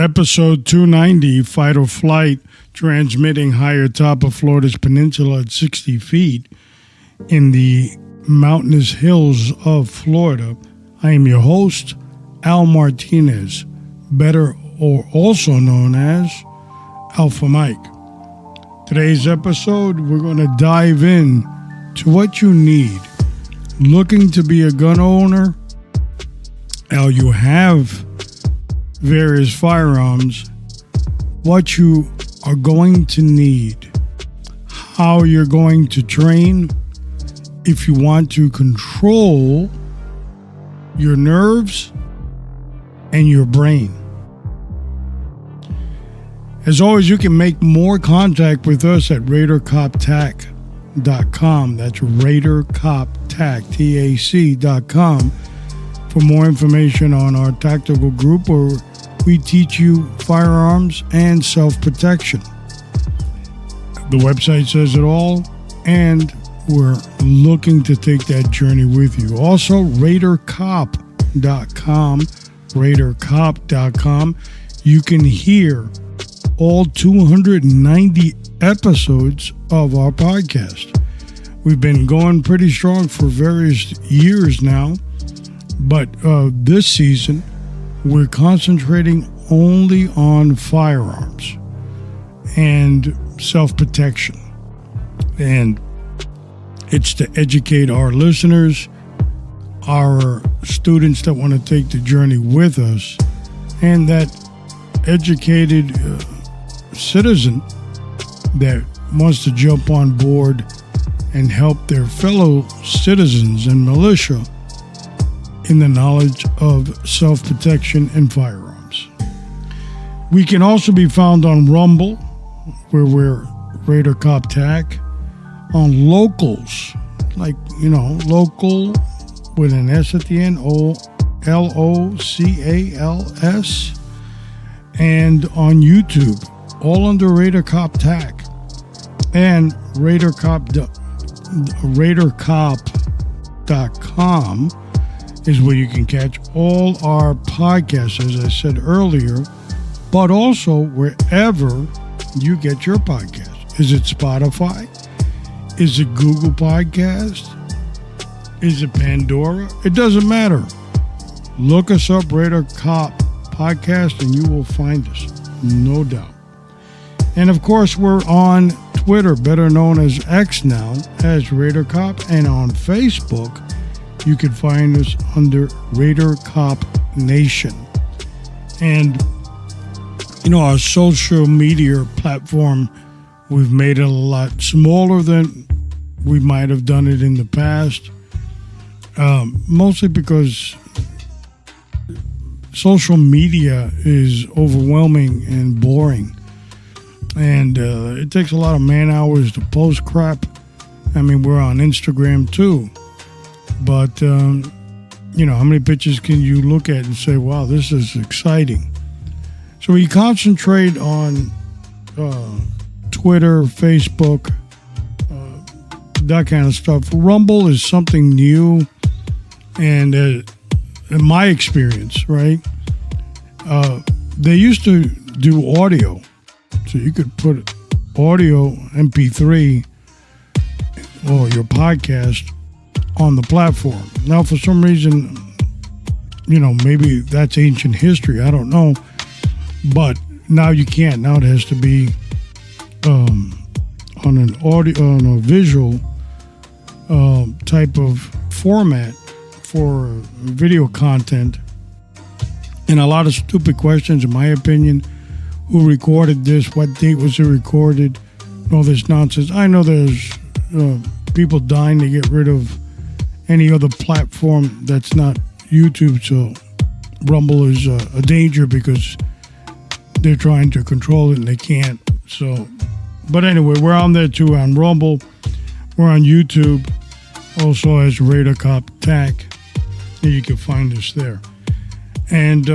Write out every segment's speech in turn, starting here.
episode 290, Fight or Flight, transmitting higher top of Florida's peninsula at 60 feet in the mountainous hills of Florida. I am your host, Al Martinez, better or also known as Alpha Mike. Today's episode, we're going to dive in to what you need. Looking to be a gun owner? Now you have various firearms, what you are going to need, how you're going to train, if you want to control your nerves and your brain. As always, you can make more contact with us at raidercoptac.com. That's raidercoptac, T-A-C.com, for more information on our tactical group where we teach you firearms and self-protection. The website says it all, and we're looking to take that journey with you. Also, raidercop.com, raidercop.com. You can hear all 290 episodes of our podcast. We've been going pretty strong for various years now, but this season we're concentrating only on firearms and self-protection. And it's to educate our listeners, our students that want to take the journey with us, and that educated citizen that wants to jump on board and help their fellow citizens and militia in the knowledge of self-protection and firearms. We can also be found on Rumble, where we're Raider Coptac, on Locals, like, local with an S at the end, Locals, and on YouTube, all under Raider Coptac, and raidercop.com is where you can catch all our podcasts, as I said earlier, but also wherever you get your podcast. Is it Spotify? Is it Google Podcast? Is it Pandora? It doesn't matter. Look us up, Raider Cop Podcast, and you will find us, no doubt. And of course, we're on Twitter, better known as X now, as Raider Cop, and on Facebook, you can find us under Raider Cop Nation. And, our social media platform, we've made it a lot smaller than we might have done it in the past. Mostly because social media is overwhelming and boring. And it takes a lot of man hours to post crap. I mean, we're on Instagram too. But, how many pictures can you look at and say, wow, this is exciting? So we concentrate on Twitter, Facebook, that kind of stuff. Rumble is something new. And in my experience, right, they used to do audio. So you could put audio, MP3, or your podcast on the platform. Now, for some reason, maybe that's ancient history. I don't know. But now you can't. Now it has to be on an audio, on a visual type of format for video content. And a lot of stupid questions, in my opinion. Who recorded this? What date was it recorded? All this nonsense. I know there's people dying to get rid of any other platform that's not YouTube, so Rumble is a danger because they're trying to control it and they can't. So, but anyway, we're on there too, on Rumble. We're on YouTube, also as Raider Coptac, and you can find us there. And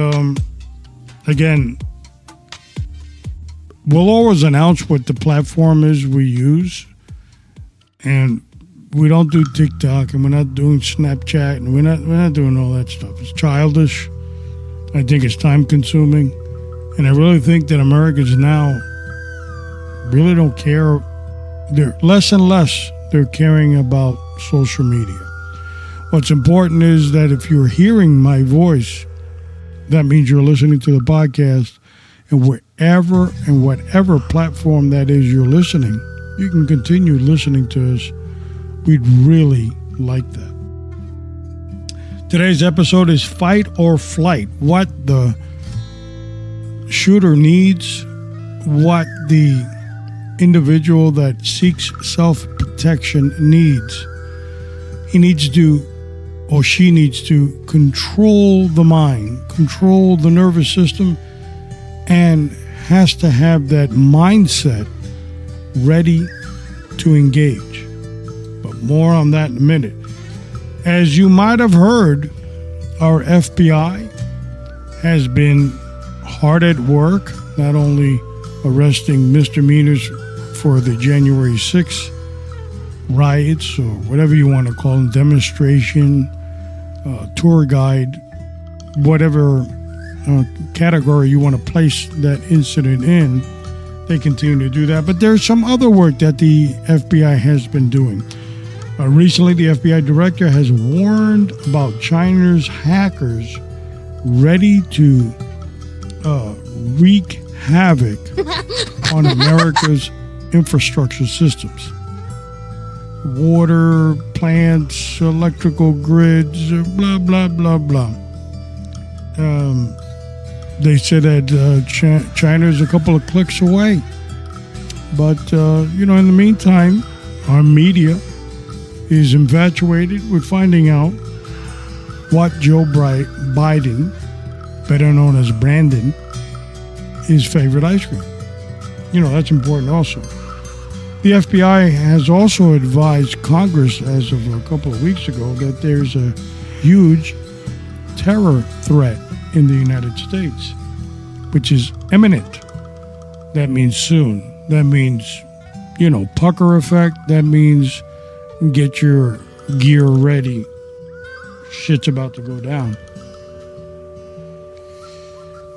again, we'll always announce what the platform is we use, and we don't do TikTok, and we're not doing Snapchat, and we're not doing all that stuff. It's childish. I think it's time consuming, And I really think that Americans now really don't care. They're less and less they're caring about social media. What's important is that if you're hearing my voice, that means you're listening to the podcast, and wherever and whatever platform that is you're listening, you can continue listening to us. We'd really like that. Today's episode is Fight or Flight. What the shooter needs, what the individual that seeks self-protection needs. He needs to, or she needs to, control the mind, control the nervous system, and has to have that mindset ready to engage. But more on that in a minute. As you might have heard, our FBI has been hard at work, not only arresting misdemeanors for the January 6th riots, or whatever you want to call them, demonstration, tour guide, whatever category you want to place that incident in, they continue to do that. But there's some other work that the FBI has been doing. Recently, the FBI director has warned about China's hackers ready to wreak havoc on America's infrastructure systems. Water, plants, electrical grids, blah, blah, blah, blah. They said that China is a couple of clicks away. But, in the meantime, our media is infatuated with finding out what Joe Biden, better known as Brandon, his favorite ice cream. That's important also. The FBI has also advised Congress as of a couple of weeks ago that there's a huge terror threat in the United States, which is imminent. That means soon. That means, pucker effect. That means get your gear ready. Shit's about to go down.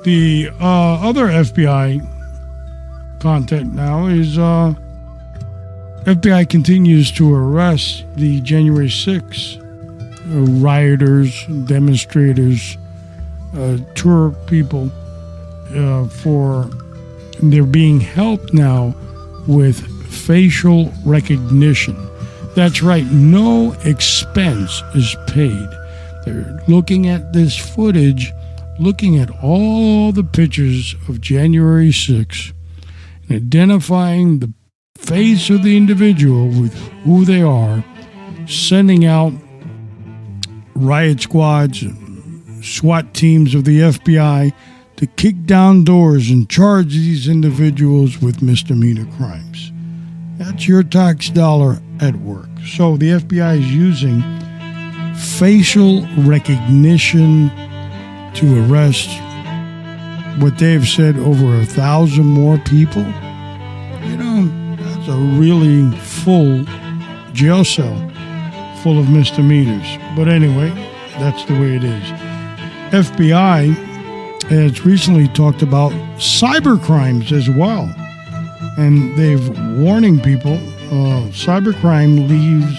The other FBI content now is FBI continues to arrest the January 6th rioters, demonstrators, tour people they're being helped now with facial recognition. That's right, no expense is paid. They're looking at this footage, looking at all the pictures of January 6th, and identifying the face of the individual with who they are, sending out riot squads and SWAT teams of the FBI to kick down doors and charge these individuals with misdemeanor crimes. That's your tax dollar at work. So the FBI is using facial recognition to arrest what they've said over 1,000 more people. That's a really full jail cell full of misdemeanors. But anyway, that's the way it is. FBI has recently talked about cyber crimes as well. And they've warning people, cybercrime leaves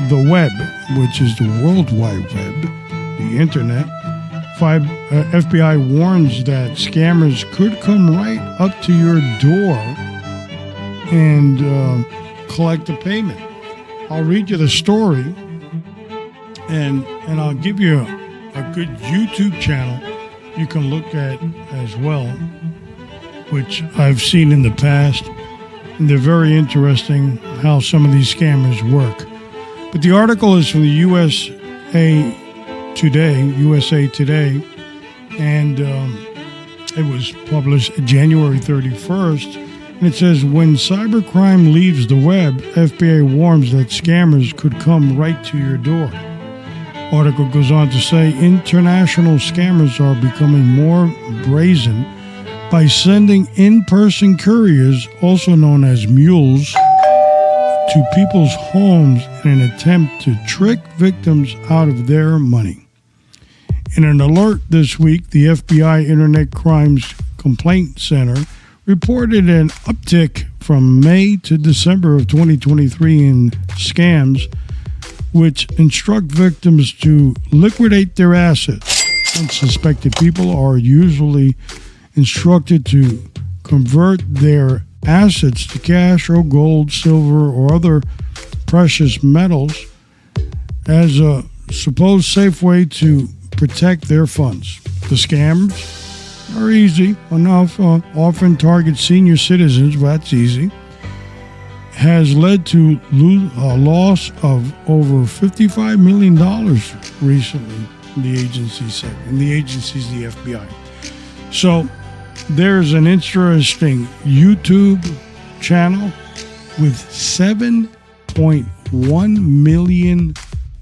the web, which is the World Wide Web, the internet. FBI warns that scammers could come right up to your door and collect a payment. I'll read you the story, and I'll give you a good YouTube channel you can look at as well, which I've seen in the past. And they're very interesting how some of these scammers work. But the article is from the USA Today, and it was published January 31st. And it says, when cybercrime leaves the web, FBI warns that scammers could come right to your door. Article goes on to say, international scammers are becoming more brazen by sending in-person couriers, also known as mules, to people's homes in an attempt to trick victims out of their money. In an alert this week, the FBI Internet Crimes Complaint Center reported an uptick from May to December of 2023 in scams, which instruct victims to liquidate their assets. Unsuspected people are usually instructed to convert their assets to cash or gold, silver, or other precious metals as a supposed safe way to protect their funds. The scams are easy enough, often target senior citizens, but that's easy. Has led to a loss of over $55 million recently, the agency said. And the agency is the FBI. So there's an interesting YouTube channel with 7.1 million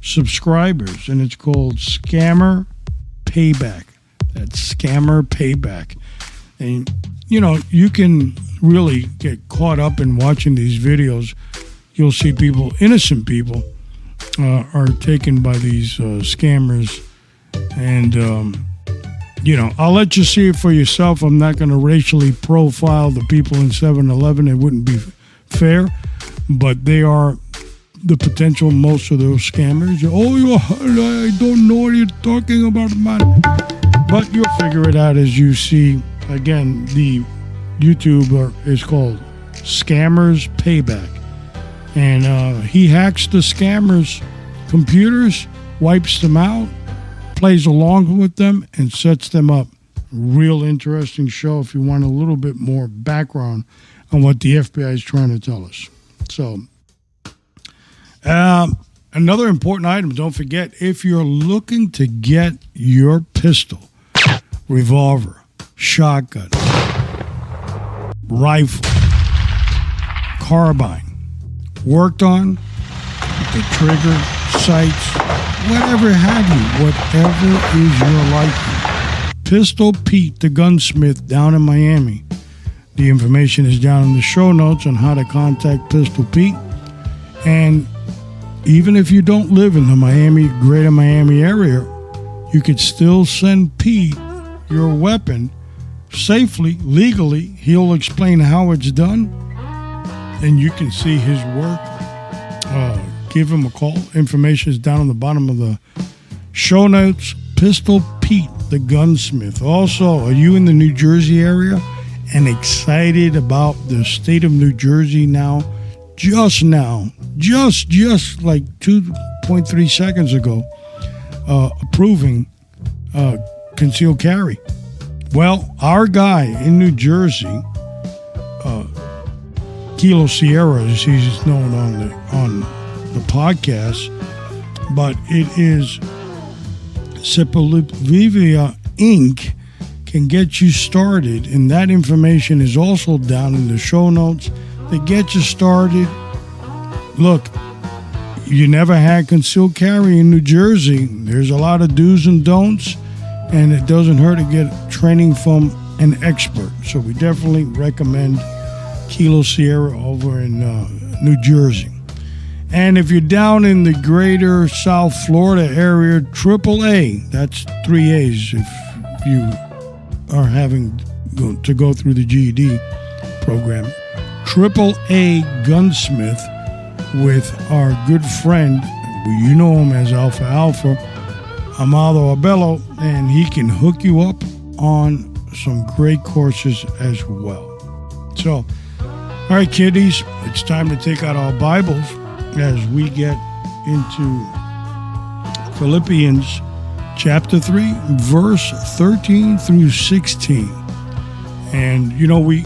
subscribers, and it's called Scammer Payback. That's Scammer Payback. And, you know, you can really get caught up in watching these videos. You'll see people, innocent people, are taken by these scammers. And, you know, I'll let you see it for yourself. I'm not going to racially profile the people in 7-Eleven. It wouldn't be fair. But they are the potential, most of those scammers. I don't know what you're talking about, man. But you'll figure it out as you see. Again, the YouTuber is called Scammers Payback. And he hacks the scammers' computers, wipes them out, plays along with them, and sets them up. Real interesting show if you want a little bit more background on what the FBI is trying to tell us. So, another important item, don't forget, if you're looking to get your pistol, revolver, shotgun, rifle, carbine worked on, the trigger, sights, whatever have you, whatever is your liking. Pistol Pete, the gunsmith down in Miami. The information is down in the show notes on how to contact Pistol Pete. And even if you don't live in the greater Miami area, you could still send Pete your weapon safely, legally. He'll explain how it's done, and you can see his work. Give him a call. Information is down on the bottom of the show notes. Pistol Pete, the gunsmith. Also, are you in the New Jersey area and excited about the state of New Jersey now? Just like 2.3 seconds ago, approving concealed carry. Well, our guy in New Jersey, Kilo Sierra, as he's known on the podcast, but it is Philippians Inc. can get you started, and that information is also down in the show notes to get you started. Look, you never had concealed carry in New Jersey. There's a lot of do's and don'ts, and it doesn't hurt to get training from an expert. So we definitely recommend Kilo Sierra over in New Jersey. And if you're down in the greater South Florida area, AAA, that's 3 A's if you are having to go through the GED program. AAA Gunsmith with our good friend, you know him as Alpha, Amado Abello, and he can hook you up on some great courses as well. So, all right, kiddies, it's time to take out our Bibles as we get into Philippians chapter 3, verse 13 through 16. And, you know, we're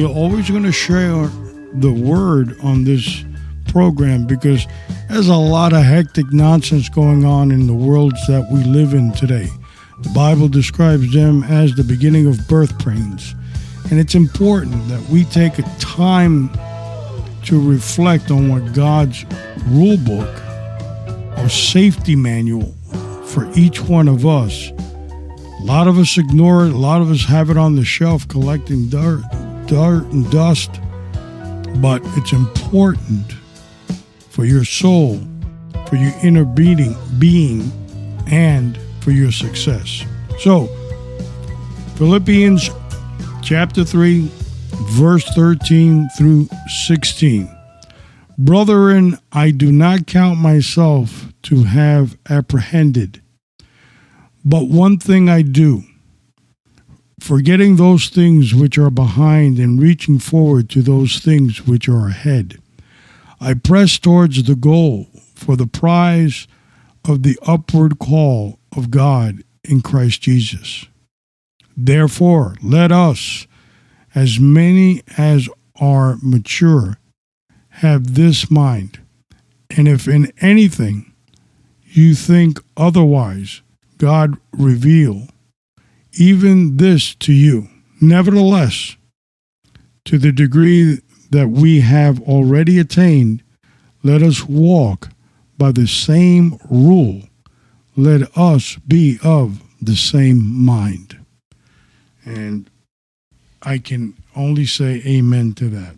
always going to share the word on this program because there's a lot of hectic nonsense going on in the worlds that we live in today. The Bible describes them as the beginning of birth pains. And it's important that we take a time to reflect on what God's rule book or safety manual for each one of us. A lot of us ignore it. A lot of us have it on the shelf collecting dirt and dust. But it's important for your soul, for your inner being, and for your success. So, Philippians chapter 3, verse 13 through 16. Brethren, I do not count myself to have apprehended, but one thing I do, forgetting those things which are behind and reaching forward to those things which are ahead. I press towards the goal for the prize of the upward call of God in Christ Jesus. Therefore, let us, as many as are mature, have this mind. And if in anything you think otherwise, God reveal even this to you. Nevertheless, to the degree that we have already attained, let us walk by the same rule. Let us be of the same mind. And I can only say amen to that.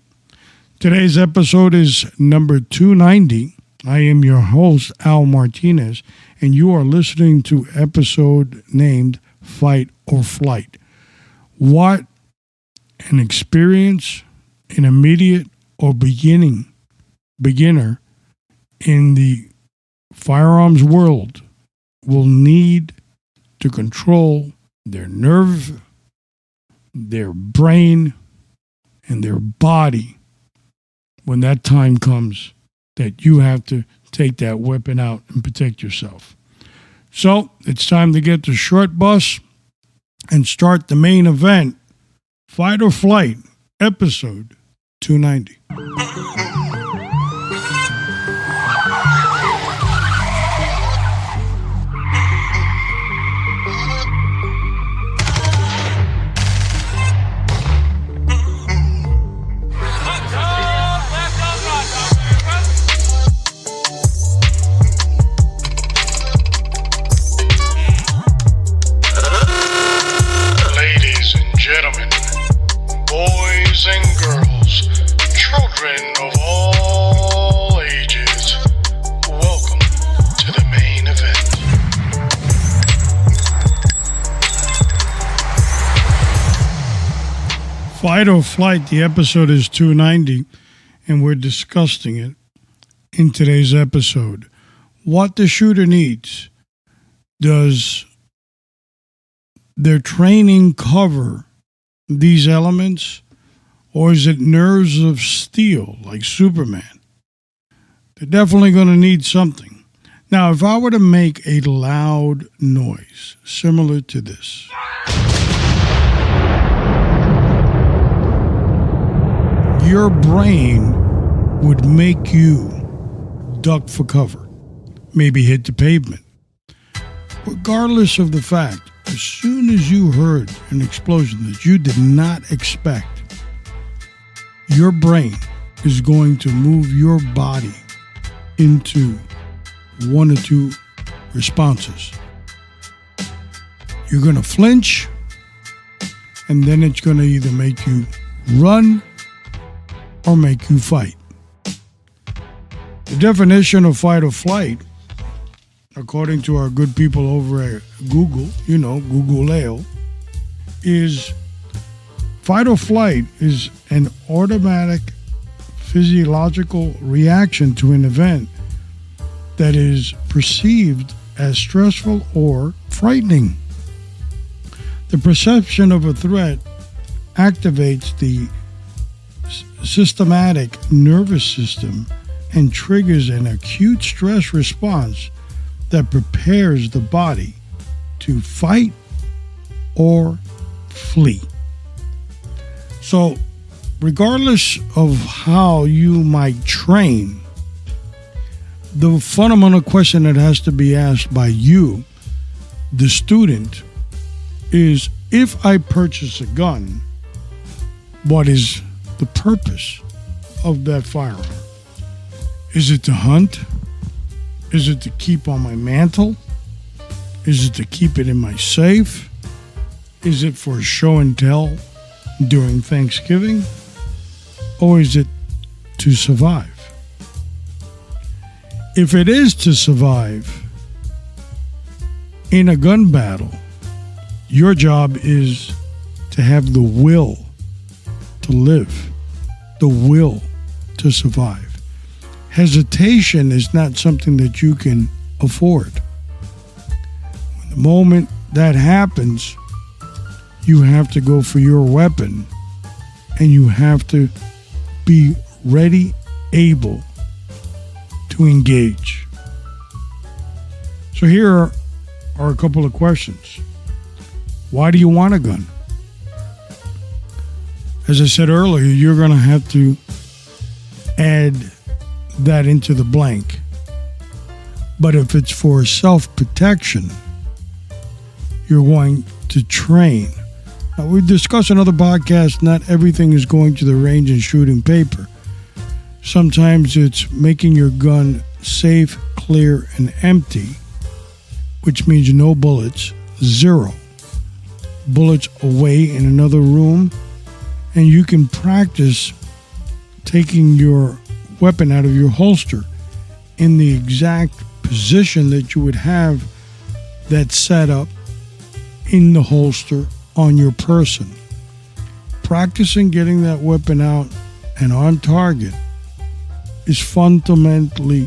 Today's episode is number 290. I am your host, Al Martinez, and you are listening to episode named Fight or Flight. What an experience, an immediate or beginner in the firearms world will need to control their nerve, their brain, and their body when that time comes that you have to take that weapon out and protect yourself. So it's time to get the short bus and start the main event, Fight or Flight, episode 290. Gentlemen, boys and girls, children of all ages, welcome to the main event. Fight or Flight, the episode is 290, and we're discussing it in today's episode. What the shooter needs. Does their training cover these elements, or is it nerves of steel like Superman? They're definitely going to need something. Now, if I were to make a loud noise similar to this, your brain would make you duck for cover, maybe hit the pavement. Regardless of the fact, as soon as you heard an explosion that you did not expect, your brain is going to move your body into one or two responses. You're going to flinch, and then it's going to either make you run or make you fight. The definition of fight or flight, according to our good people over at Google, Googleo, is fight or flight is an automatic physiological reaction to an event that is perceived as stressful or frightening. The perception of a threat activates the systematic nervous system and triggers an acute stress response that prepares the body to fight or flee. So, regardless of how you might train, the fundamental question that has to be asked by you, the student, is if I purchase a gun, what is the purpose of that firearm? Is it to hunt? Is it to keep on my mantle? Is it to keep it in my safe? Is it for show and tell during Thanksgiving? Or is it to survive? If it is to survive in a gun battle, your job is to have the will to live, the will to survive. Hesitation is not something that you can afford. The moment that happens, you have to go for your weapon, and you have to be ready, able to engage. So here are a couple of questions. Why do you want a gun? As I said earlier, you're going to have to add that into the blank. But if it's for self-protection, you're going to train. Now, we discussed in other podcasts, not everything is going to the range and shooting paper. Sometimes it's making your gun safe, clear, and empty, which means no bullets, zero bullets away in another room, and you can practice taking your weapon out of your holster in the exact position that you would have that set up in the holster on your person. Practicing getting that weapon out and on target is fundamentally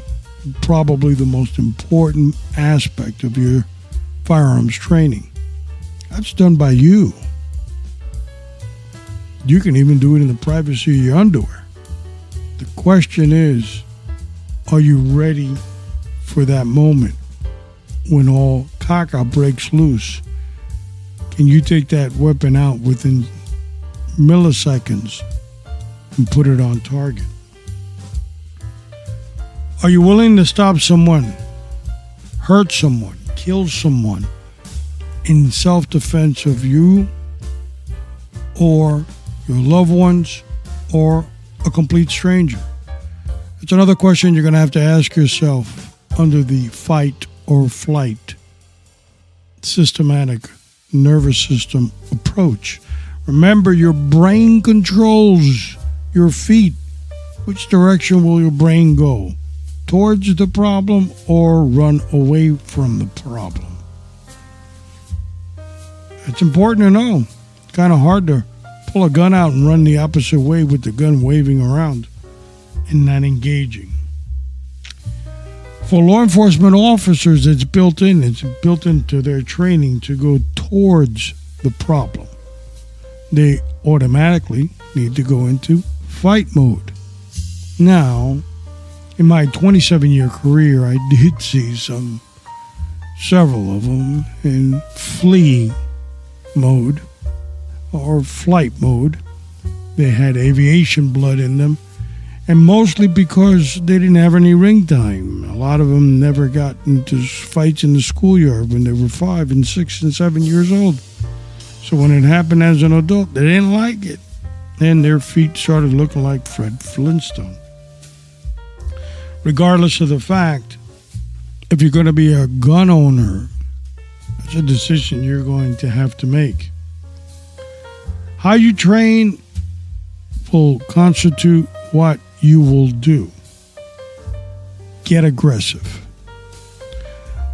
probably the most important aspect of your firearms training. That's done by you. You can even do it in the privacy of your underwear. The question is, are you ready for that moment when all caca breaks loose? Can you take that weapon out within milliseconds and put it on target? Are you willing to stop someone, hurt someone, kill someone in self-defense of you or your loved ones or a complete stranger? It's another question you're going to have to ask yourself under the fight or flight systematic nervous system approach. Remember, your brain controls your feet. Which direction will your brain go? Towards the problem or run away from the problem? It's important to know. It's kind of hard to pull a gun out and run the opposite way with the gun waving around and not engaging. For law enforcement officers, it's built into their training to go towards the problem. They automatically need to go into fight mode. Now, in my 27-year career, I did see several of them in flee mode or flight mode. They had aviation blood in them, and mostly because they didn't have any ring time. A lot of them never got into fights in the schoolyard when they were 5 and 6 and 7 years old. So when it happened as an adult, they didn't like it, and their feet started looking like Fred Flintstone. Regardless of the fact, if you're going to be a gun owner, it's a decision you're going to have to make. How you train will constitute what you will do. Get aggressive.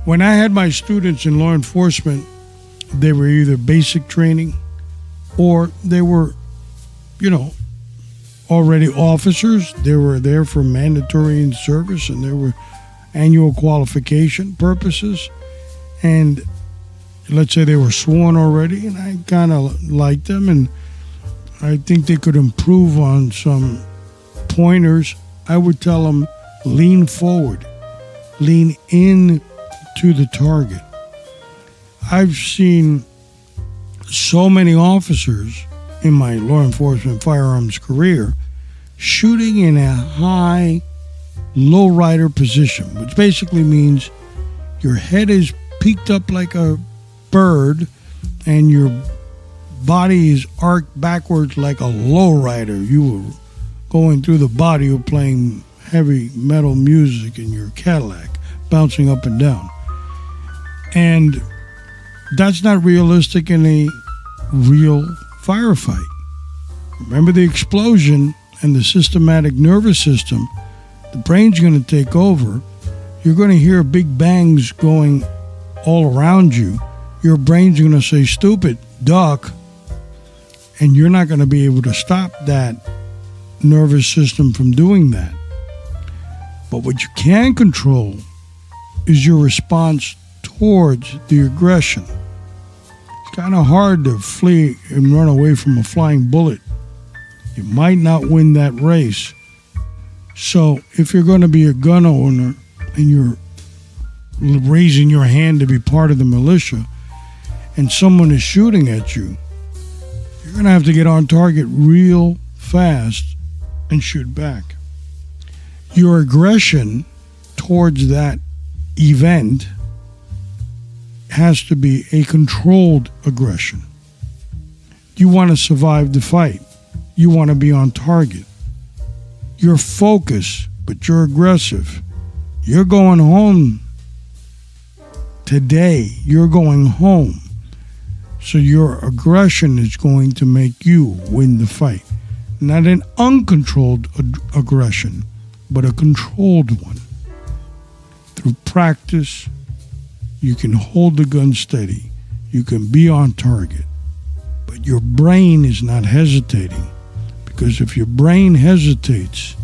When I had my students in law enforcement, they were either basic training or they were, already officers. They were there for mandatory in service and there were annual qualification purposes. And let's say they were sworn already, and I kind of liked them, and I think they could improve on some pointers. I would tell them, lean forward, lean in to the target. I've seen so many officers in my law enforcement firearms career shooting in a high low rider position, which basically means your head is peaked up like a bird and your body is arced backwards like a low rider. You were going through the body of playing heavy metal music in your Cadillac, bouncing up and down. And that's not realistic in a real firefight. Remember the explosion and the systematic nervous system. The brain's going to take over. You're going to hear big bangs going all around you. Your brain's going to say, stupid, duck. And you're not going to be able to stop that nervous system from doing that. But what you can control is your response towards the aggression. It's kind of hard to flee and run away from a flying bullet. You might not win that race. So if you're going to be a gun owner and you're raising your hand to be part of the militia and someone is shooting at you, you're going to have to get on target real fast and shoot back. Your aggression towards that event has to be a controlled aggression. You want to survive the fight. You want to be on target. You're focused, but you're aggressive. You're going home today. You're going home. So your aggression is going to make you win the fight. Not an uncontrolled aggression, but a controlled one. Through practice, you can hold the gun steady. You can be on target. But your brain is not hesitating. Because if your brain hesitates,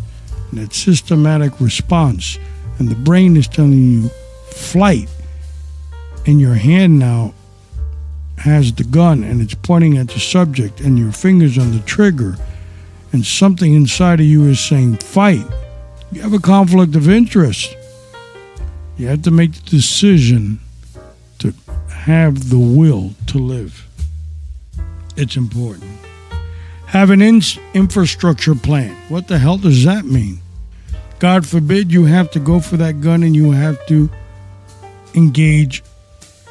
in that systematic response, and the brain is telling you flight, and your hand now has the gun and it's pointing at the subject and your fingers on the trigger, and something inside of you is saying fight, you have a conflict of interest. You have to make the decision to have the will to live. It's important. Have an infrastructure plan. What the hell does that mean? God forbid you have to go for that gun and you have to engage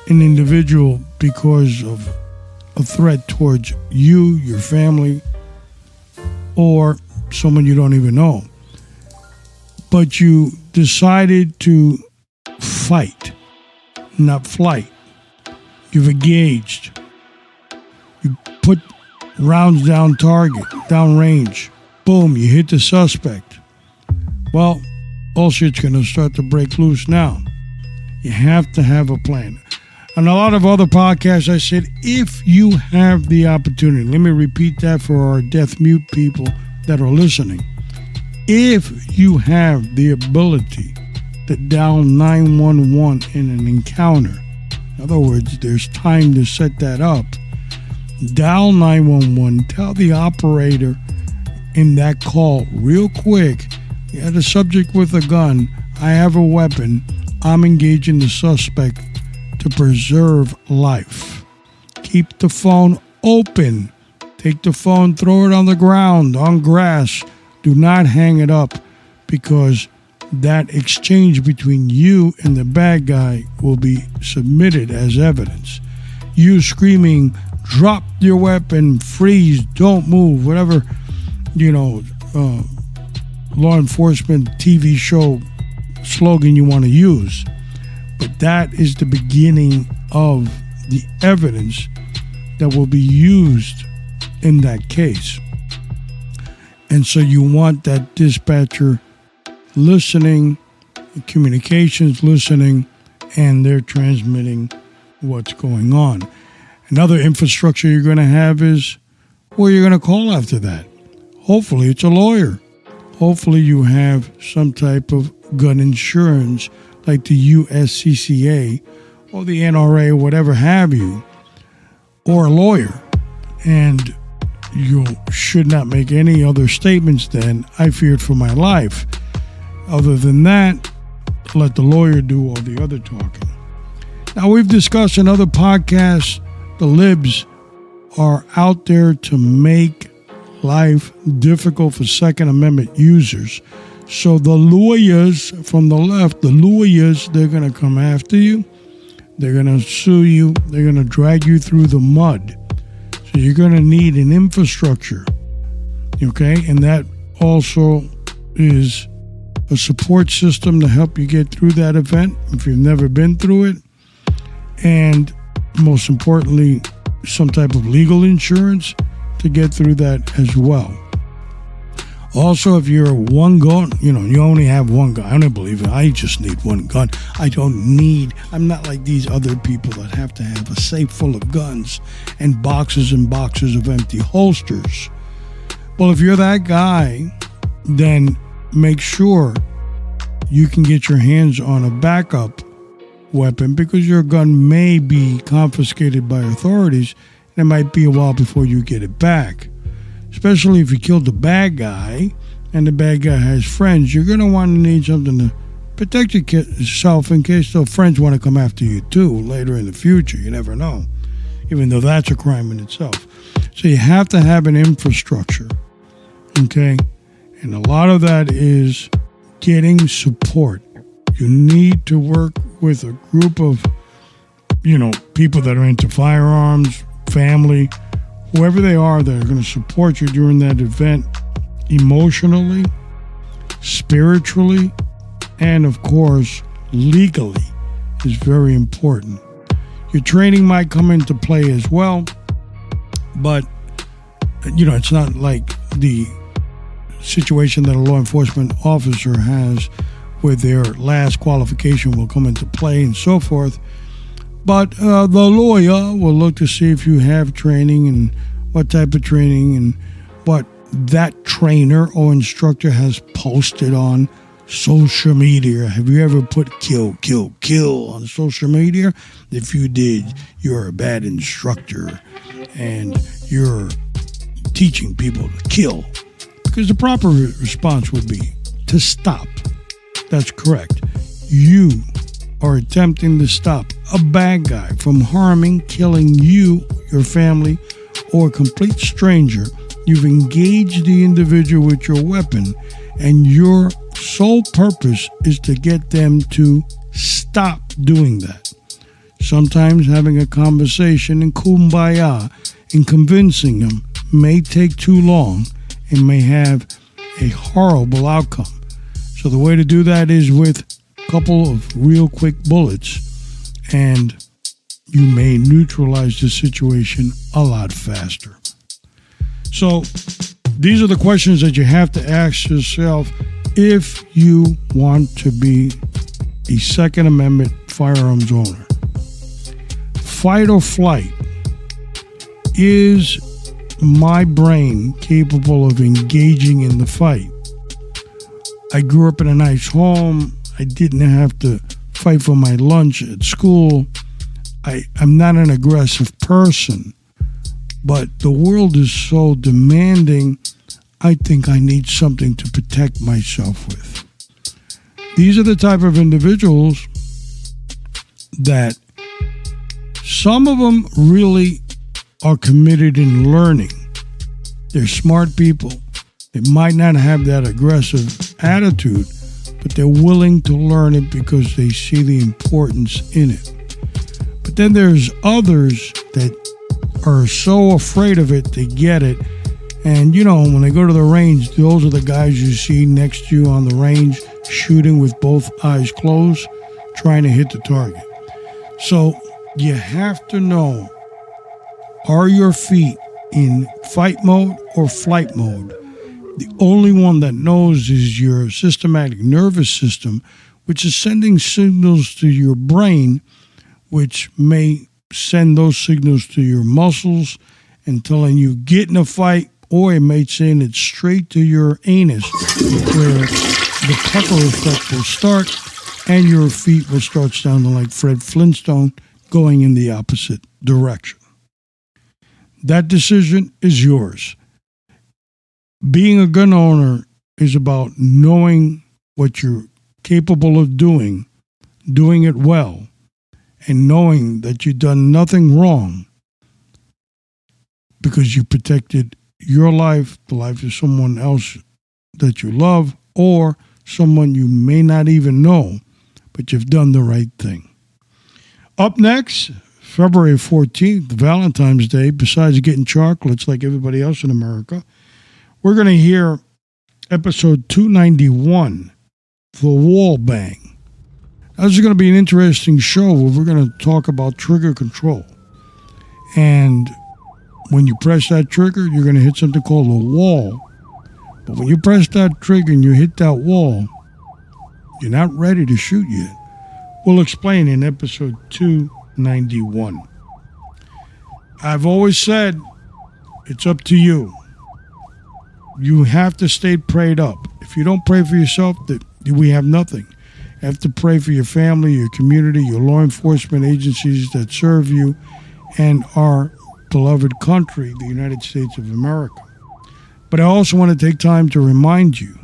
an individual because of a threat towards you, your family, or someone you don't even know. But you decided to fight, not flight. You've engaged. You put rounds down target, down range. Boom, you hit the suspect. Well, all shit's going to start to break loose now. You have to have a plan. On a lot of other podcasts, I said, if you have the opportunity, let me repeat that for our deaf mute people that are listening. If you have the ability to dial 911 in an encounter, in other words, there's time to set that up, dial 911, tell the operator in that call real quick, you had a subject with a gun, I have a weapon, I'm engaging the suspect to preserve life. Keep the phone open. Take the phone, throw it on the ground, on grass. Do not hang it up, because that exchange between you and the bad guy will be submitted as evidence. You screaming, drop your weapon, freeze, don't move, whatever, law enforcement TV show slogan you want to use. But that is the beginning of the evidence that will be used in that case. And so you want that dispatcher listening, communications listening, and they're transmitting what's going on. Another infrastructure you're going to have is where you're going to call after that. Hopefully it's a lawyer. Hopefully you have some type of gun insurance like the USCCA or the NRA, whatever have you, or a lawyer. And you should not make any other statements than, I feared for my life. Other than that, let the lawyer do all the other talking. Now, we've discussed in other podcasts, the libs are out there to make life difficult for Second Amendment users. So the lawyers from the left, they're going to come after you. They're going to sue you. They're going to drag you through the mud. So you're going to need an infrastructure, okay? And that also is a support system to help you get through that event if you've never been through it. And most importantly, some type of legal insurance to get through that as well. Also, if you're one gun, you only have one gun. I don't believe it. I just need one gun. I'm not like these other people that have to have a safe full of guns and boxes of empty holsters. Well, if you're that guy, then make sure you can get your hands on a backup weapon, because your gun may be confiscated by authorities and it might be a while before you get it back. Especially if you killed the bad guy and the bad guy has friends, you're going to want to need something to protect yourself in case those friends want to come after you too later in the future. You never know, even though that's a crime in itself. So you have to have an infrastructure, okay? And a lot of that is getting support. You need to work with a group of, people that are into firearms, family, whoever they are that are going to support you during that event emotionally, spiritually, and of course, legally is very important. Your training might come into play as well, but, it's not like the situation that a law enforcement officer has where their last qualification will come into play and so forth. But the lawyer will look to see if you have training and what type of training and what that trainer or instructor has posted on social media. Have you ever put kill, kill, kill on social media? If you did, you're a bad instructor and you're teaching people to kill. Because the proper response would be to stop. That's correct. You are attempting to stop a bad guy from harming, killing you, your family, or a complete stranger. You've engaged the individual with your weapon, and your sole purpose is to get them to stop doing that. Sometimes having a conversation in kumbaya and convincing them may take too long and may have a horrible outcome. So the way to do that is with a couple of real quick bullets, and you may neutralize the situation a lot faster. So these are the questions that you have to ask yourself if you want to be a Second Amendment firearms owner. Fight or flight. Is my brain capable of engaging in the fight? I grew up in a nice home. I didn't have to fight for my lunch at school. I'm not an aggressive person, but the world is so demanding. I think I need something to protect myself with. These are the type of individuals that some of them really are committed in learning. They're smart people. They might not have that aggressive attitude, but they're willing to learn it because they see the importance in it. But then there's others that are so afraid of it, they get it. And, when they go to the range, those are the guys you see next to you on the range, shooting with both eyes closed, trying to hit the target. So you have to know, are your feet in fight mode or flight mode? The only one that knows is your systematic nervous system, which is sending signals to your brain, which may send those signals to your muscles and telling you get in a fight, or it may send it straight to your anus where the pucker effect will start and your feet will start sounding like Fred Flintstone going in the opposite direction. That decision is yours. Being a gun owner is about knowing what you're capable of doing it well, and knowing that you've done nothing wrong because you protected your life, the life of someone else that you love, or someone you may not even know, but you've done the right thing. Up next, February 14th, Valentine's Day, besides getting chocolates like everybody else in America, we're going to hear episode 291, The Wall Bang. Now, this is going to be an interesting show where we're going to talk about trigger control. And when you press that trigger, you're going to hit something called a wall. But when you press that trigger and you hit that wall, you're not ready to shoot yet. We'll explain in episode 291. I've always said, it's up to you. You have to stay prayed up. If you don't pray for yourself, we have nothing. You have to pray for your family, your community, your law enforcement agencies that serve you, and our beloved country, the United States of America. But I also want to take time to remind you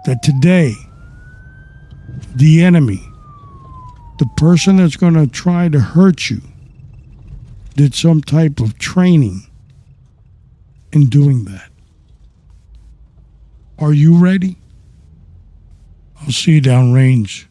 that today, the enemy, the person that's going to try to hurt you, did some type of training in doing that. Are you ready? I'll see you downrange.